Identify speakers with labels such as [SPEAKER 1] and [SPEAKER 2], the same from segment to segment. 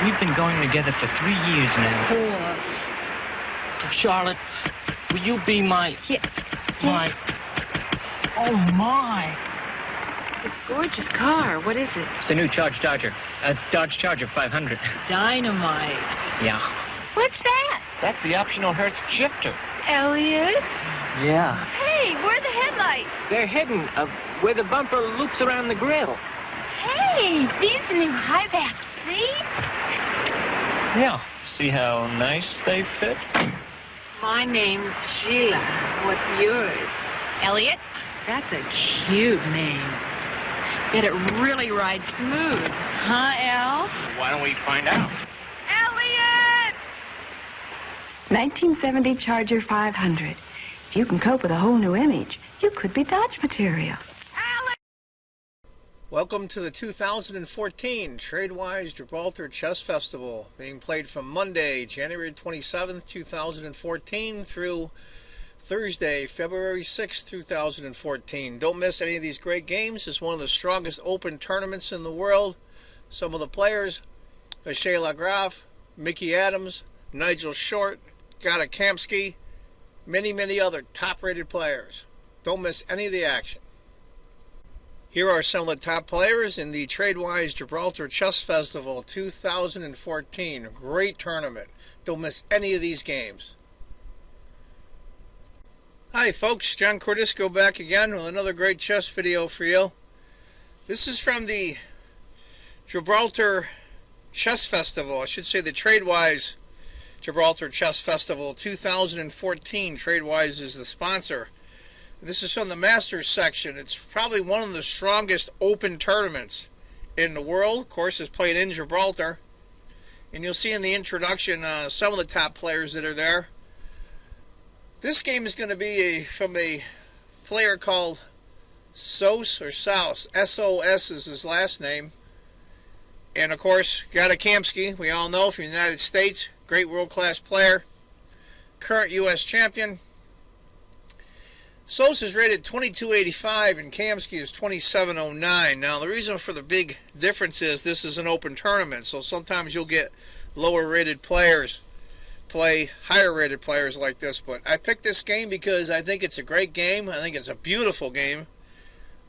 [SPEAKER 1] We've been going together for 3 years now.
[SPEAKER 2] 4. Charlotte, will you be my...
[SPEAKER 3] Yeah.
[SPEAKER 2] My... Oh, my.
[SPEAKER 3] It's a gorgeous car. What is it?
[SPEAKER 1] It's a new Dodge Charger. A Dodge Charger 500.
[SPEAKER 2] Dynamite.
[SPEAKER 1] Yeah.
[SPEAKER 3] What's that?
[SPEAKER 1] That's the optional Hertz shifter.
[SPEAKER 3] Elliot?
[SPEAKER 1] Yeah.
[SPEAKER 3] Hey, where are the headlights?
[SPEAKER 1] They're hidden where the bumper loops around the grill.
[SPEAKER 3] Hey, these are new high-back seats?
[SPEAKER 1] Yeah. See how nice they fit?
[SPEAKER 3] My name's Sheila. What's yours? Elliot? That's a cute name. Bet it really rides smooth. Huh, El?
[SPEAKER 1] Why don't we find out?
[SPEAKER 3] Elliot! 1970 Charger 500. If you can cope with a whole new image, you could be Dodge material.
[SPEAKER 4] Welcome to the 2014 Tradewise Gibraltar Chess Festival, being played from Monday, January 27th, 2014 through Thursday, February 6th, 2014. Don't miss any of these great games. It's one of the strongest open tournaments in the world. Some of the players: Michel Graf, Mickey Adams, Nigel Short, Kamsky, many other top-rated players. Don't miss any of the action. Here are some of the top players in the Tradewise Gibraltar Chess Festival 2014. Great tournament. Don't miss any of these games. Hi folks, John Cordisco back again with another great chess video for you. This is from the Gibraltar Chess Festival. I should say the Tradewise Gibraltar Chess Festival 2014. Tradewise is the sponsor. This is from the Masters section. It's probably one of the strongest open tournaments in the world. Of course, it's played in Gibraltar. And you'll see in the introduction some of the top players that are there. This game is going to be from a player called Sos or Souse. S-O-S is his last name. And of course, Kamsky, we all know, from the United States. Great world-class player. Current U.S. champion. Sos is rated 2285 and Kamsky is 2709. Now the reason for the big difference is this is an open tournament, so sometimes you'll get lower rated players play higher rated players like this. But I picked this game because I think it's a great game. I think it's a beautiful game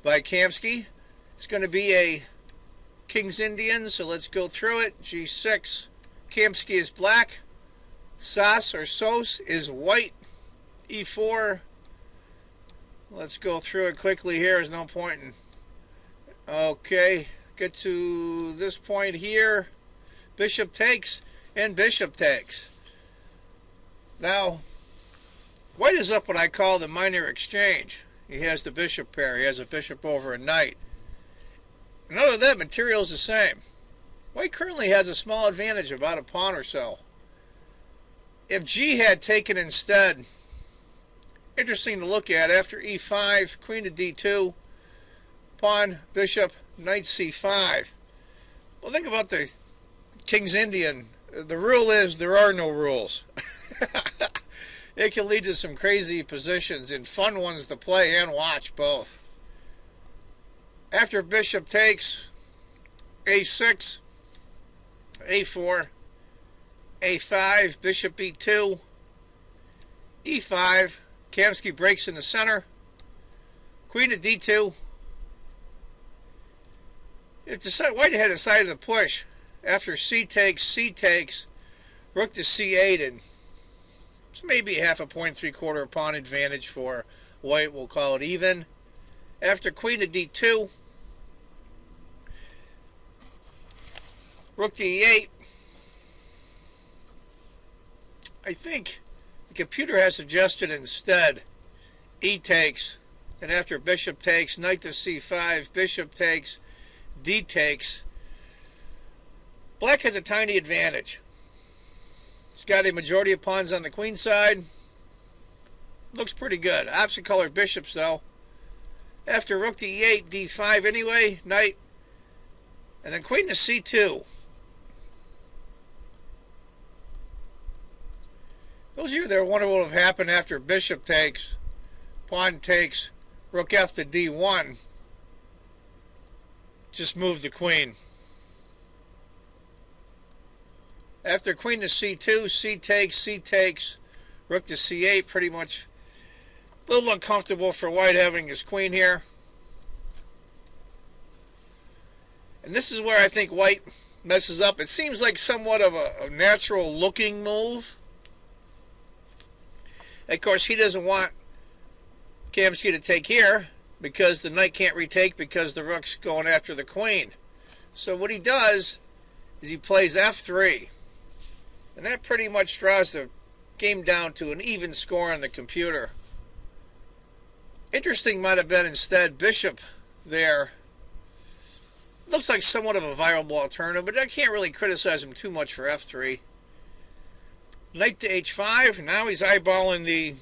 [SPEAKER 4] by Kamsky. It's going to be a King's Indian, so let's go through it. G6. Kamsky is black. Sos or Sos is white. E4. Let's go through it quickly here. There's no point in... Okay, get to this point here. Bishop takes and bishop takes. Now, white is up what I call the minor exchange. He has the bishop pair. He has a bishop over a knight. And other than that, material is the same. White currently has a small advantage, about a pawn or so. If G had taken instead... Interesting to look at. After e5, queen to d2, pawn, bishop, knight c5. Well, think about the King's Indian. The rule is there are no rules. It can lead to some crazy positions and fun ones to play and watch both. After bishop takes, a6, a4, a5, bishop e2, e5, Kamsky breaks in the center. Queen to d2. If white had decided to push after c takes, rook to c8, and it's maybe half a point, 3/4 pawn advantage for white. We'll call it even. After queen to d2, rook to e8. I think the computer has suggested instead e takes, and after bishop takes, knight to c5, bishop takes, d takes. Black has a tiny advantage. It's got a majority of pawns on the queen side. Looks pretty good. Opposite colored bishops though. After rook to e8, d5 anyway, knight, and then queen to c2. Those of you that wonder what would have happened after bishop takes, pawn takes, rook f to d1, just move the queen. After queen to c2, c takes, rook to c8, pretty much a little uncomfortable for white having his queen here. And this is where I think white messes up. It seems like somewhat of a natural looking move. Of course, he doesn't want Kamsky to take here because the knight can't retake because the rook's going after the queen. So what he does is he plays f3. And that pretty much draws the game down to an even score on the computer. Interesting might have been instead bishop there. Looks like somewhat of a viable alternative, but I can't really criticize him too much for f3. Knight to h5. Now he's eyeballing the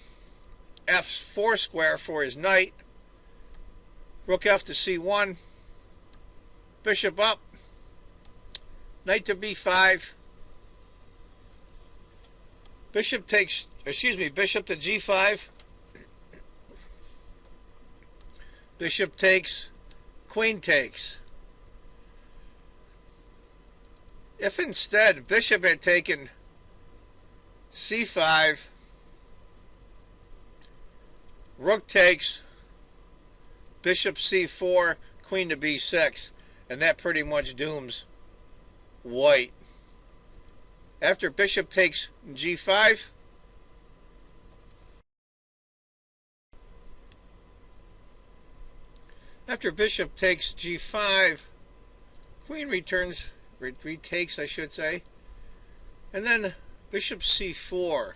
[SPEAKER 4] f4 square for his knight. Rook f to c1. Bishop up. Knight to b5. Bishop to g5. Bishop takes. Queen takes. If instead bishop had taken c5, rook takes, bishop c4, queen to b6, and that pretty much dooms white. After bishop takes g5, queen retakes, I should say, and then bishop c4.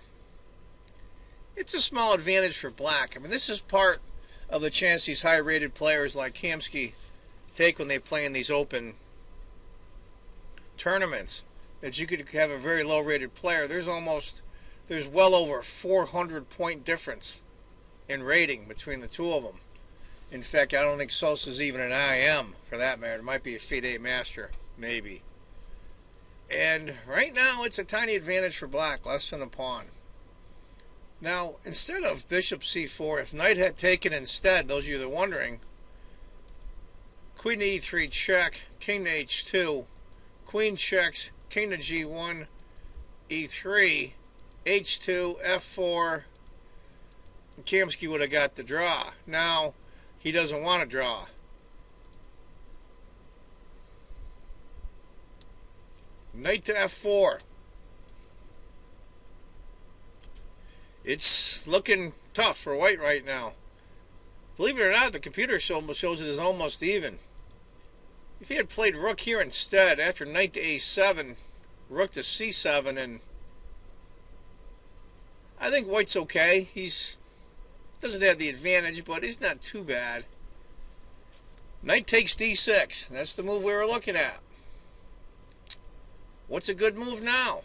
[SPEAKER 4] It's a small advantage for black. I mean, this is part of the chance these high-rated players like Kamsky take when they play in these open tournaments. That you could have a very low-rated player. There's well over a 400-point difference in rating between the two of them. In fact, I don't think Sosa's even an IM for that matter. It might be a FIDE master, maybe. And right now, it's a tiny advantage for black, less than a pawn. Now, instead of bishop c4, if knight had taken instead, those of you that are wondering, queen to e3 check, king to h2, queen checks, king to g1, e3, h2, f4, Kamsky would have got the draw. Now, he doesn't want to draw. Knight to f4. It's looking tough for white right now. Believe it or not, the computer shows it is almost even. If he had played rook here instead, after knight to a7, rook to c7, and I think white's okay. He's doesn't have the advantage, but he's not too bad. Knight takes d6. That's the move we were looking at. What's a good move now?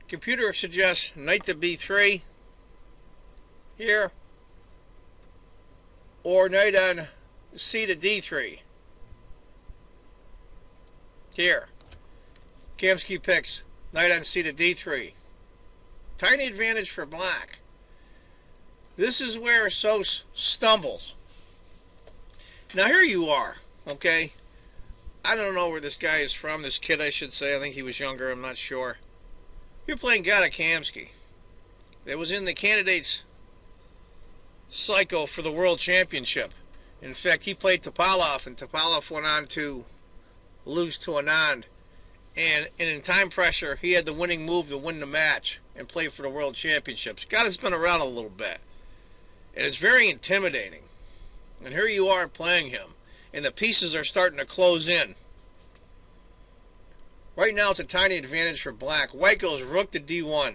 [SPEAKER 4] Computer suggests knight to b3 here, or knight on c to d3 here. Kamsky picks knight on c to d3. Tiny advantage for black. This is where Sos stumbles. Now here you are, okay? I don't know where this guy is from, this kid I should say. I think he was younger, I'm not sure. You're playing Gata Kamsky. That was in the candidates cycle for the World Championship. In fact, he played Topalov, and Topalov went on to lose to Anand. And in time pressure, he had the winning move to win the match and play for the World Championships. Gata's been around a little bit. And it's very intimidating. And here you are playing him. And the pieces are starting to close in. Right now it's a tiny advantage for black. White goes rook to d1.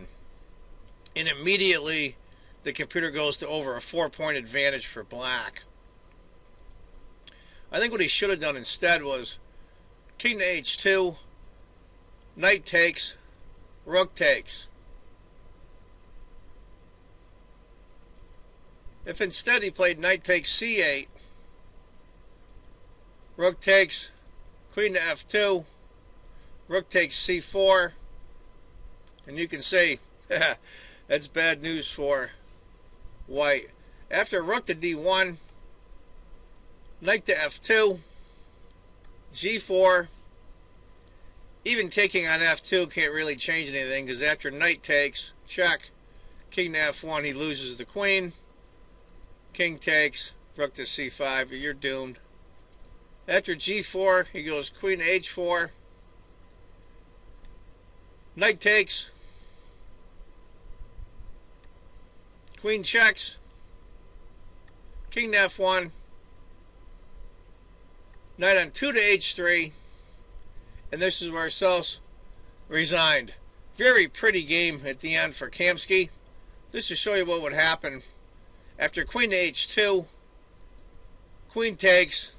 [SPEAKER 4] And immediately the computer goes to over a 4-point advantage for black. I think what he should have done instead was king to h2, knight takes, rook takes. If instead he played knight takes c8, rook takes, queen to f2, rook takes c4, and you can say that's bad news for white. After rook to d1, knight to f2, g4, even taking on f2 can't really change anything, because after knight takes, check, king to f1, he loses the queen. King takes, rook to c5, you're doomed. After g4, he goes queen to h4. Knight takes. Queen checks. King to f1. Knight on 2 to h3. And this is where Sels resigned. Very pretty game at the end for Kamsky. This to show you what would happen after queen to h2. Queen takes.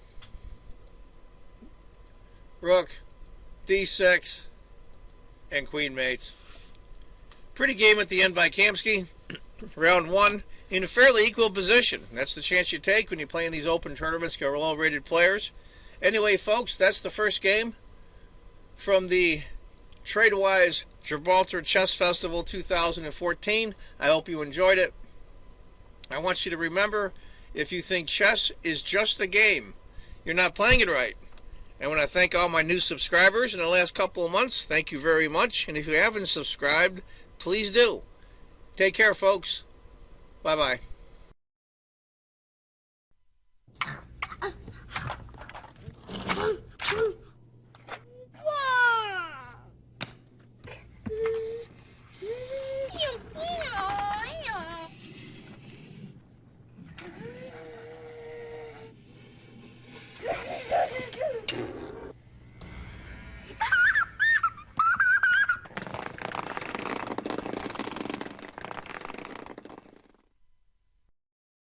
[SPEAKER 4] Rook, d6, and queen mates. Pretty game at the end by Kamsky. Round 1 in a fairly equal position. That's the chance you take when you play in these open tournaments, get low-rated players. Anyway, folks, that's the first game from the Tradewise Gibraltar Chess Festival 2014. I hope you enjoyed it. I want you to remember, if you think chess is just a game, you're not playing it right. I want to thank all my new subscribers in the last couple of months. Thank you very much. And if you haven't subscribed, please do. Take care, folks. Bye-bye.